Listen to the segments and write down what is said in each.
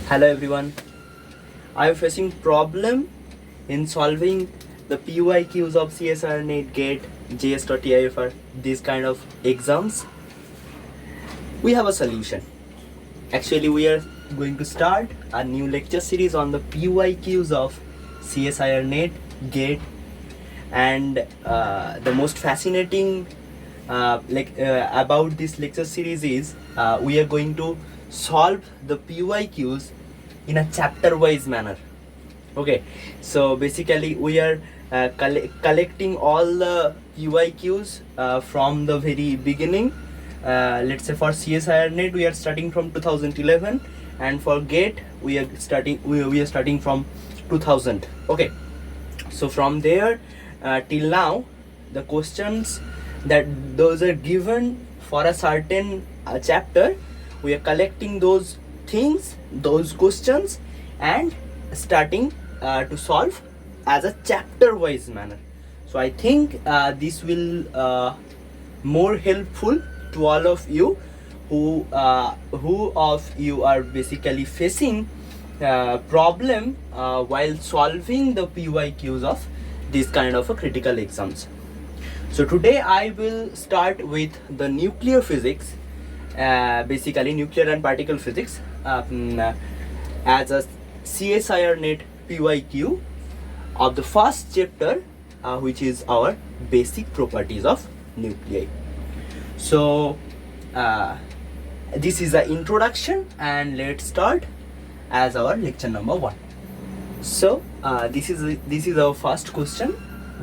Hello everyone. I am facing problem in solving the PYQs of CSIR NET GATE, jest or tifr, these kind of exams. We have a solution. Actually, we are going to start a new lecture series on the PYQs of CSIR NET GATE, and the most fascinating about this lecture series is we are going to solve the PYQs in a chapter wise manner. Okay, so basically we are collecting all the PYQs from the very beginning. Let's say for CSIR NET we are starting from 2011, and for GATE we are starting from 2000. Okay, so from there till now, the questions that those are given for a certain chapter, we are collecting those things, those questions, and starting to solve as a chapter wise manner. So I think this will more helpful to all of you who of you are basically facing problem while solving the PYQs of this kind of a critical exams. So today I will start with the nuclear physics, basically nuclear and particle physics, as a CSIR NET PYQ of the first chapter, which is our basic properties of nuclei. So this is the introduction, and let's start as our lecture number 1. So this is our first question,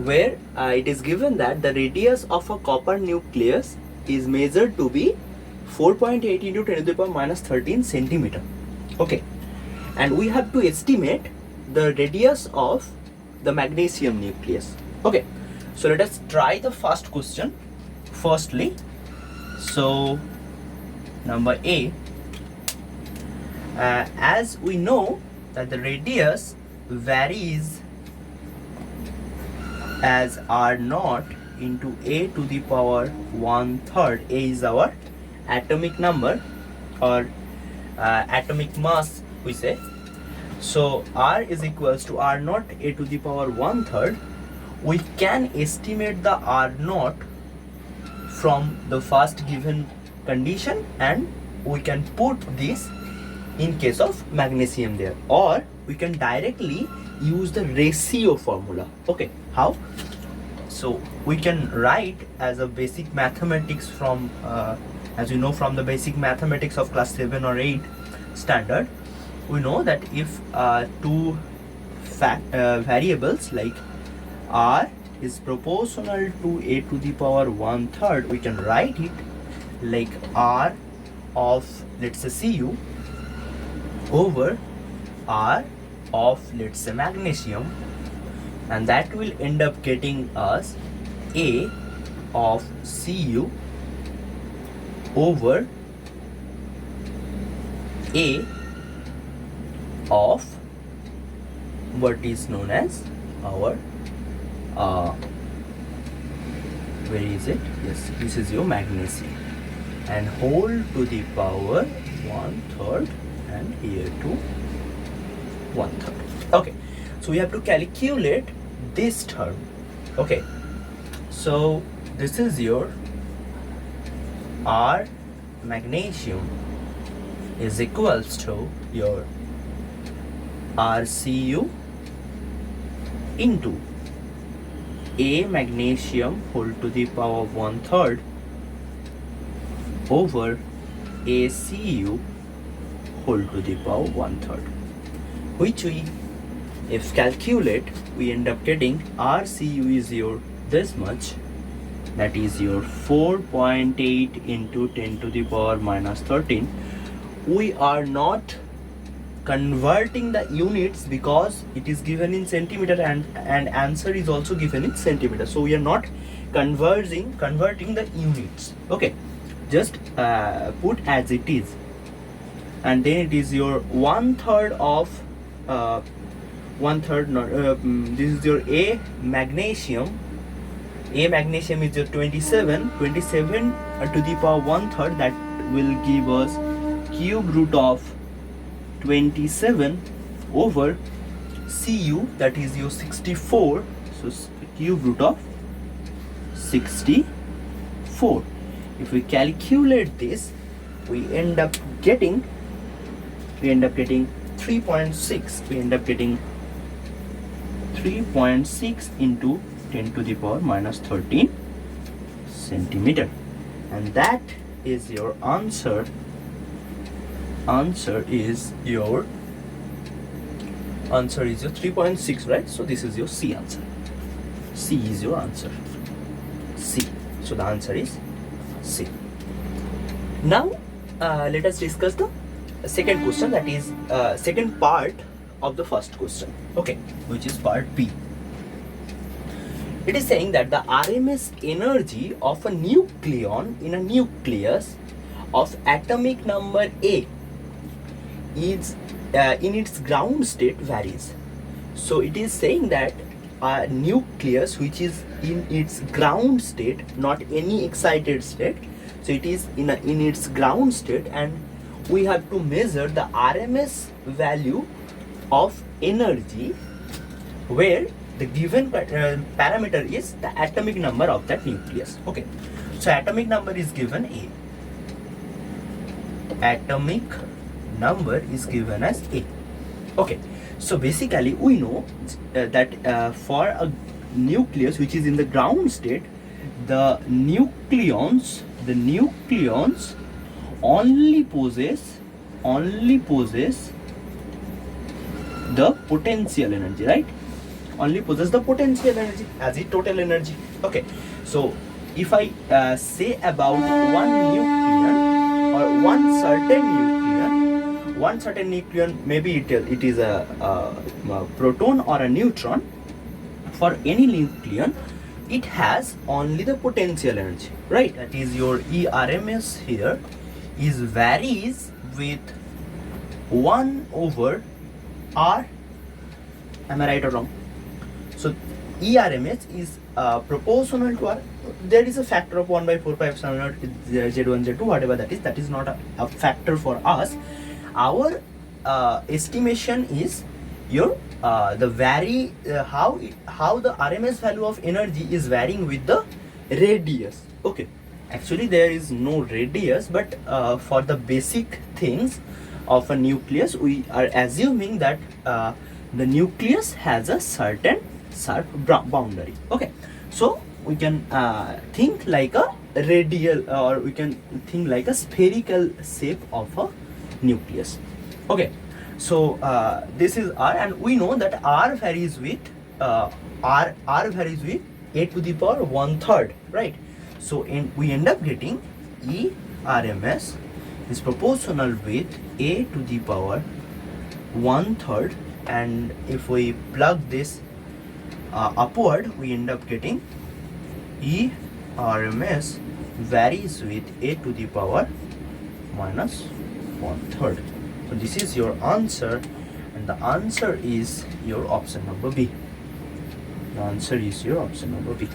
where it is given that the radius of a copper nucleus is measured to be 4.8 into 10 to the power minus 13 centimeter. Okay, and we have to estimate the radius of the magnesium nucleus. Okay, so let us try the first question firstly. So number A, as we know that the radius varies as R0 into a to the power 1/3. A is our atomic number, or atomic mass we say. So R is equals to R0 a to the power 1/3. We can estimate the R0 from the first given condition, and we can put this in case of magnesium there, or we can directly use the ratio formula. Okay, how? So we can write as a basic mathematics from as you know from the basic mathematics of class 7 or 8 standard, we know that if two variables like R is proportional to a to the power 1/3, we can write it like R of, let's say, Cu over R of, let's say, magnesium, and that will end up getting us A of Cu over A of what is known as our where is it? Yes, this is your magnesium, and whole to the power 1/3, and here to 1/3. Okay, so we have to calculate this term. Okay, so this is your R magnesium is equals to your RCu into A magnesium whole to the power 1/3 over ACu whole to the power 1/3, which we, if calculate, we end up getting RCu is your this much, that is your 4.8 into 10 to the power minus 13. We are not converting the units because it is given in centimeter, and answer is also given in centimeter, so we are not converting the units. Okay, just put as it is, and then it is your 1/3 of 1/3 not this is your A magnesium. A magnesium is your 27 to the power 1/3, that will give us cube root of 27 over Cu, that is your 64, so cube root of 64. If we calculate this, we end up getting 3.6. We end up getting 3.6 into 10 to the power minus 13 centimeter, and that is your answer. Answer is your 3.6, right? So this is your C answer. C is your answer. C. So the answer is C. Now let us discuss the second question, that is second part of the first question, okay, which is part B. It is saying that the RMS energy of a nucleon in a nucleus of atomic number A is in its ground state varies. So it is saying that a nucleus which is in its ground state, not any excited state, so it is in its ground state, and we have to measure the RMS value of energy where the given parameter is the atomic number of that nucleus. Okay, so atomic number is given A. Atomic number is given as A. Okay, so basically we know that for a nucleus which is in the ground state, the nucleons only possess the potential energy, right? Only possess the potential energy as the total energy. Okay, so if I say about one nucleon or one certain nucleon, maybe it is a proton or a neutron. For any nucleon, it has only the potential energy, right? That is your ERMS here is varies with 1 over R. Am I right or wrong? So ERMS is proportional to R. There is a factor of 1 by 4 pi epsilon naught Z1 Z2, whatever that is not a factor for us. Our estimation is your how the RMS value of energy is varying with the radius. Okay, actually there is no radius, but for the basic things of a nucleus, we are assuming that the nucleus has a certain boundary. Okay, so we can think like a radial, or we can think like a spherical shape of a nucleus. Okay, so this is R, and we know that R varies with R varies with a to the power 1/3, right? So we end up getting E RMS is proportional with a to the power 1/3, and if we plug this upward, we end up getting E RMS varies with a to the power minus 1/3. So this is your answer, and the answer is your option number B. The answer is your option number B.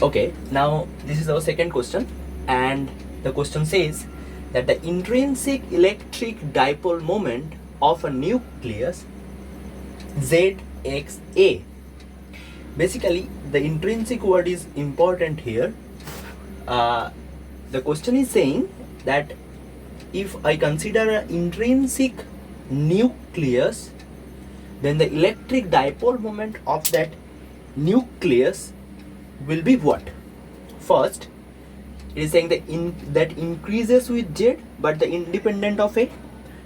Okay, now this is our second question, and the question says that the intrinsic electric dipole moment of a nucleus ZXA. Basically, the intrinsic word is important here. The question is saying that if I consider an intrinsic nucleus, then the electric dipole moment of that nucleus will be what? First, it is saying that increases with Z but the independent of A.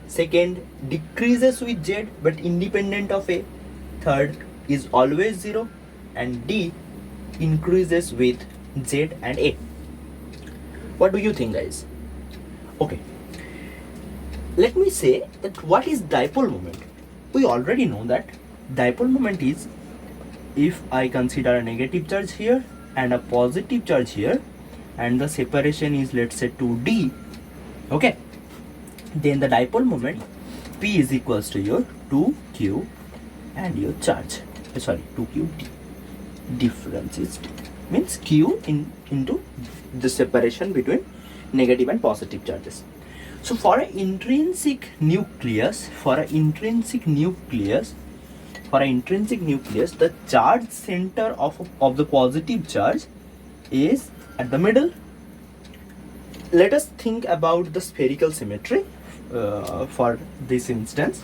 Second, decreases with Z but independent of A. Third is always 0, and D increases with Z and A. What do you think, guys? Okay, let me say that what is dipole moment. We already know that dipole moment is, if I consider a negative charge here and a positive charge here, and the separation is, let's say, 2D, okay, then the dipole moment P is equals to your 2Q and your charge, 2Q D. Difference is D, means Q into the separation between negative and positive charges. So for an intrinsic nucleus, the charge center of the positive charge is at the middle. Let us think about the spherical symmetry for this instance.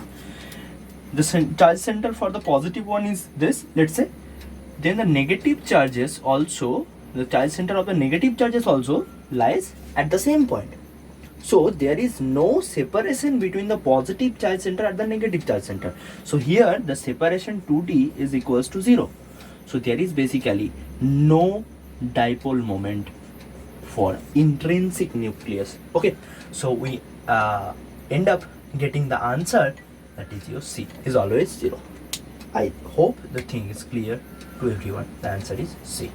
The charge center for the positive one is this, let's say. Then the negative charges also, the charge center of the negative charges also lies at the same point. So there is no separation between the positive charge center and the negative charge center. So here the separation 2D is equals to 0. So there is basically no dipole moment for intrinsic nucleus. Okay, so we end up getting the answer, that is your C is always 0. I hope the thing is clear to everyone. The answer is C.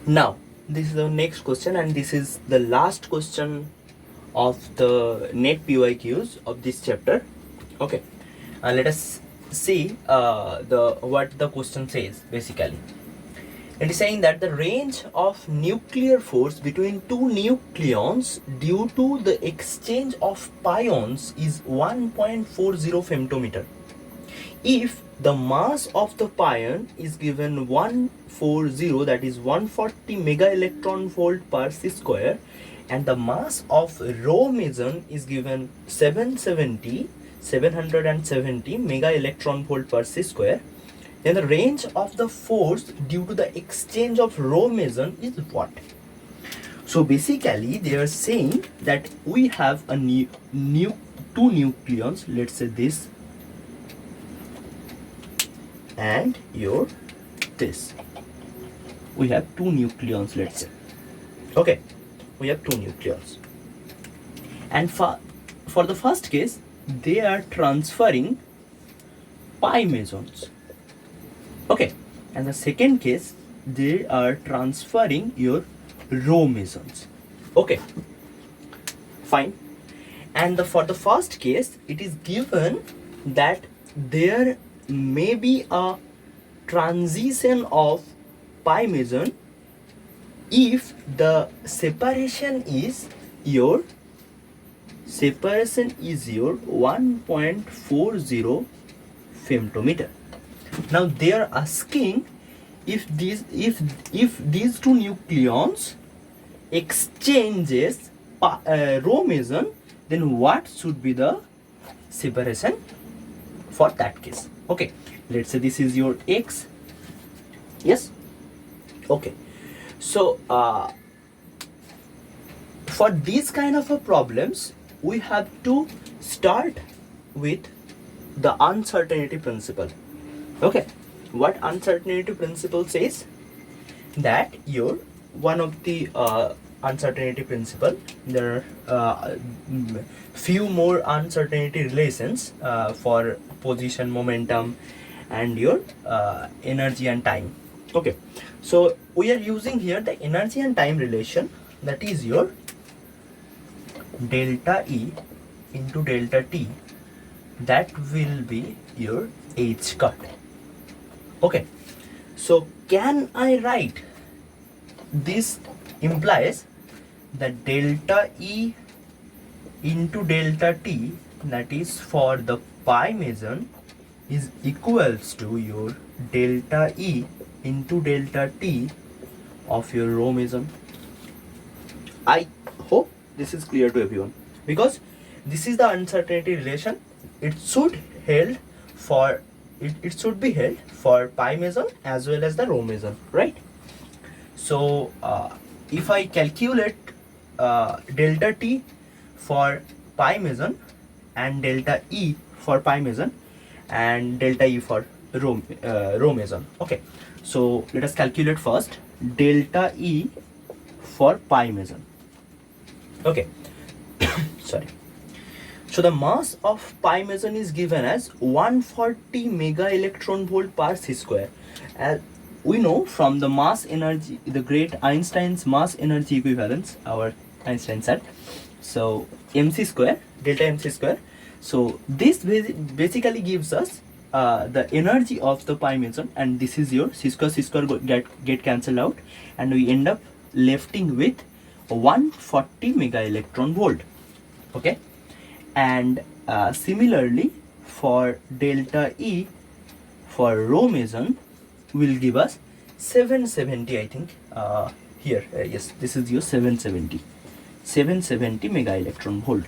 Now this is the next question, and this is the last question of the net PYQs of this chapter. Okay, let us see what the question says. Basically it is saying that the range of nuclear force between two nucleons due to the exchange of pions is 1.40 femtometer. If the mass of the pion is given 140, that is 140 mega electron volt per c square, and the mass of rho meson is given 770 mega electron volt per c square, then the range of the force due to the exchange of rho meson is what? So basically they are saying that we have a two nucleons, let's say this and your this. We have two nucleons, let's say. Okay, we have two nucleons, and for the first case they are transferring pi mesons. Okay, and the second case they are transferring your rho mesons. Okay, fine. And for the first case it is given that there may be a transition of pi meson if the separation is your 1.40 femtometer. Now they are asking if these two nucleons exchanges rho meson, then what should be the separation for that case. Okay, let's say this is your X. Yes. Okay, so for these kind of problems we have to start with the uncertainty principle. Okay, what uncertainty principle says? That your one of the uncertainty principle, there are few more uncertainty relations for position, momentum, and your energy and time. Okay, so we are using here the energy and time relation, that is your delta E into delta T, that will be your H cut. Okay, so can I write this implies that delta E into delta T, that is for the pi meson, is equals to your delta E into delta T of your rho meson. I hope this is clear to everyone, because this is the uncertainty relation. It should held for it should be held for pi meson as well as the rho meson, right? So if I calculate delta T for pi meson and delta E for pi meson and delta E for rho meson. Okay, so let us calculate first delta E for pi meson. Okay, sorry. So the mass of pi meson is given as 140 mega electron volt per c square. As we know from the mass energy, the great Einstein's mass energy equivalence, our Einstein said, so mc square, delta mc square. So this basically gives us the energy of the pi meson, and this is your c square get cancelled out, and we end up lefting with 140 mega electron volt. Okay, and similarly for delta E for rho meson will give us 770, I think here yes, this is your 770 mega electron volt.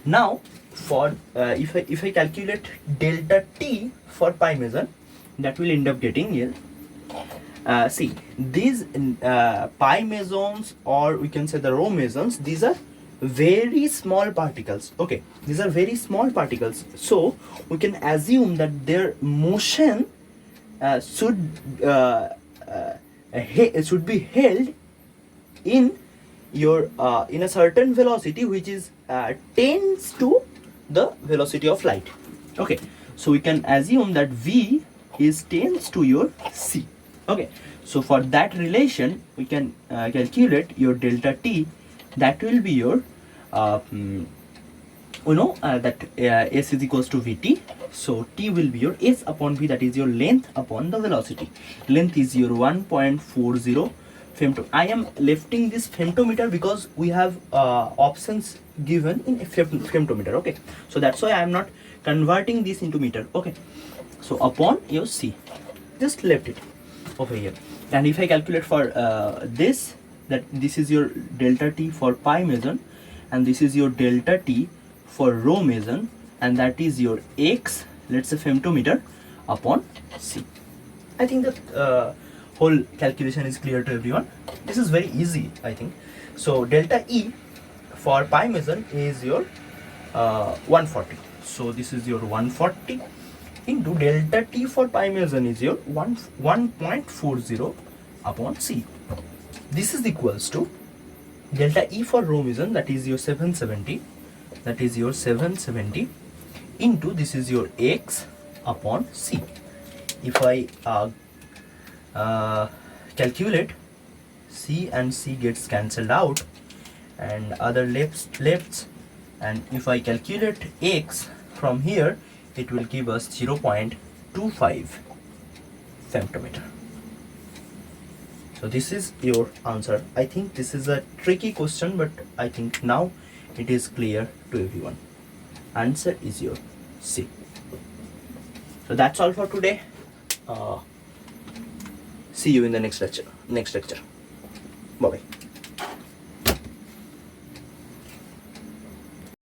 Now for if I calculate delta T for pi meson, that will end up getting here. See, these pi mesons, or we can say the rho mesons, these are very small particles. Okay, these are very small particles, so we can assume that their motion should be held in your in a certain velocity, which is tends to the velocity of light. Okay, so we can assume that V is tends to your C. Okay, so for that relation we can calculate your delta T. That will be your that S is equals to Vt. So T will be your S upon V, that is your length upon the velocity. Length is your 1.40 femto. I am lifting this femtometer because we have options given in femtometer. Okay, so that's why I am not converting this into meter. Okay, so upon your C, just left it over here. And if I calculate for this, that this is your delta T for pi meson, and this is your delta T for rho meson, and that is your X, let's say femtometer, upon C. I think that whole calculation is clear to everyone. This is very easy, I think. So delta E for pi meson is your 140. So this is your 140 into delta T for pi meson is your 1.40 upon C. This is equals to delta E for rho meson, that is your 770, that is your 770 into this is your X upon C. If I calculate, C and C gets cancelled out and other lefts, and if I calculate X from here, it will give us 0.25 femtometer. So this is your answer. I think this is a tricky question, but I think now it is clear to everyone. Answer is your C. So that's all for today. See you in the next lecture. Bye bye.